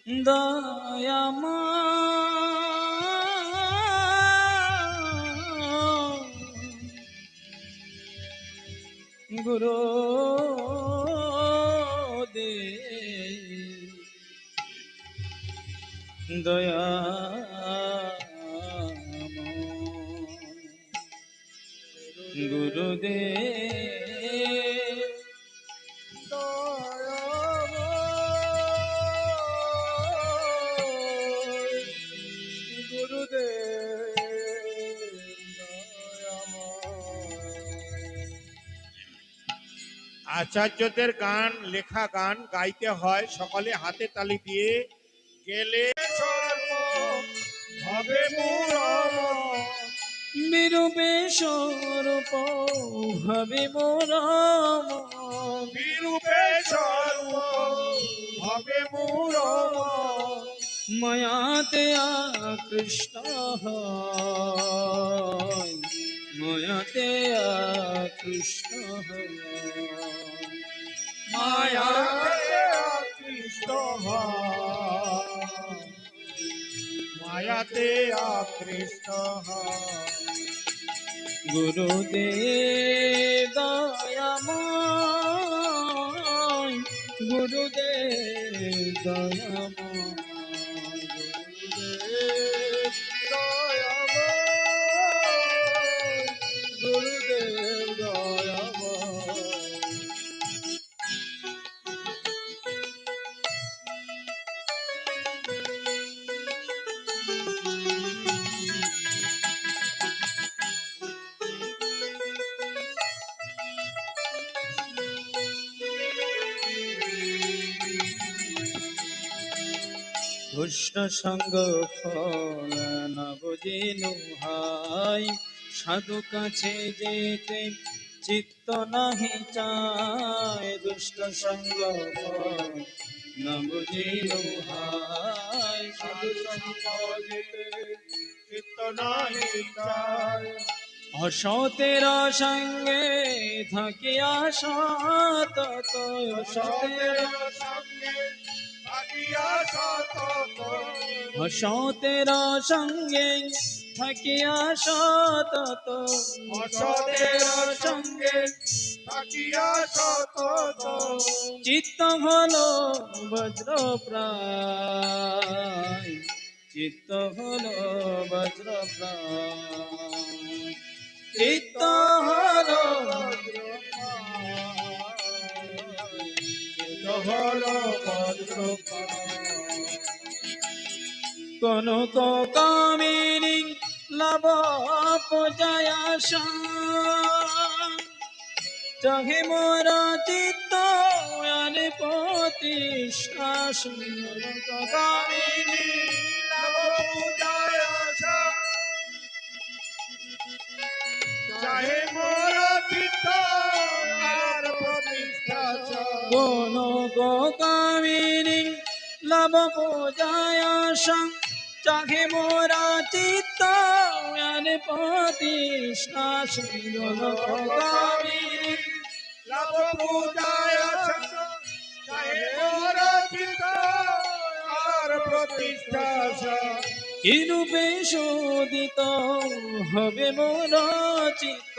দয়াময় গুরু দে দয়াময় গুরুদেব আচার্যদের গান, লেখা গান গাইতে হয়, সকলে হাতে তালি দিয়ে গেলে সর্ব হবে মূরম। বিরূপে স্বরূপ ভাবে মরম, বিরূপে সর্ব হবে মূরম। মায়াতে আকৃষ্ট হয়, মায়াতে আকৃষ্ট হয়, মায়াতে আকৃষ্ট হয়, মায়াতে আকৃষ্ট হয়। গুরুদেব দয়াময়, গুরুদেব দয়াময়, গুরুদেব দয়াময়, গুরুদেব দয়াময়। দুষ্ট সঙ্গ ফল না বুঝিনু হাই, সাধু কাছে যেতে চিত্ত নাহি চায়। দুষ্ট সঙ্গ ফল না বুঝিনু হাই, সাধু সঙ্গ যেতে চিত্ত নাহি চায়। অসতের সঙ্গে থাকিয়া সত, অসতের সঙ্গে থাকিয়া সতত, অসতের সঙ্গে থাকিয়া সতত, অসতের সঙ্গে থাকিয়া সতত। চিত্ত হলো বজ্র প্রায়, চিত্ত হলো বজ্র প্রায়, চিত্ত হলো কনক কামিনী লাভ পূজায় চাহে মোরা চিত্ত আর প্রতিষ্ঠা। কামিনী লাভ পূজায় আশা, চাহে মোর চিত্ত আর প্রতিষ্ঠা। কনক কামিনী লাভ পূজায় চাহে মোরা চিত্ত আর প্রতিষ্ঠা। কনক কামিনী লাভ পূজায় আশা, চাহে মোর চিত্ত আর প্রতিষ্ঠা। কিরূপে শোধিত হবে মোর চিত্ত,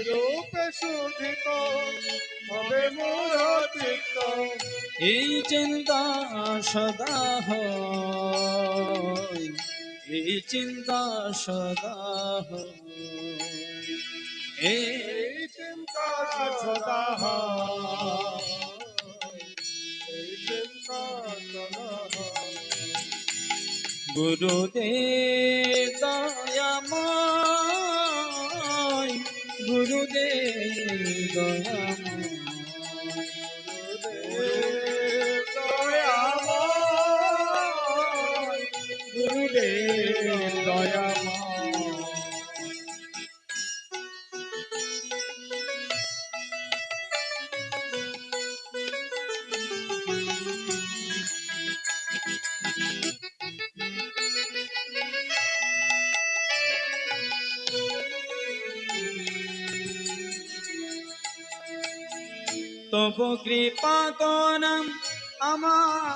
রূপে শুদ্ধিত হবে মোর চিত্ত। এই চিন্তা সদা হয়, এই চিন্তা সদা হয়, এই চিন্তা সদা হয়, এই চিন্তা সদা হয়। গুরুদেব দয়াময়, গুরুদেব দয়াময়, গুরুদেব দয়াময়, গুরুদেব দয়াময়। তব কৃপা করম আমার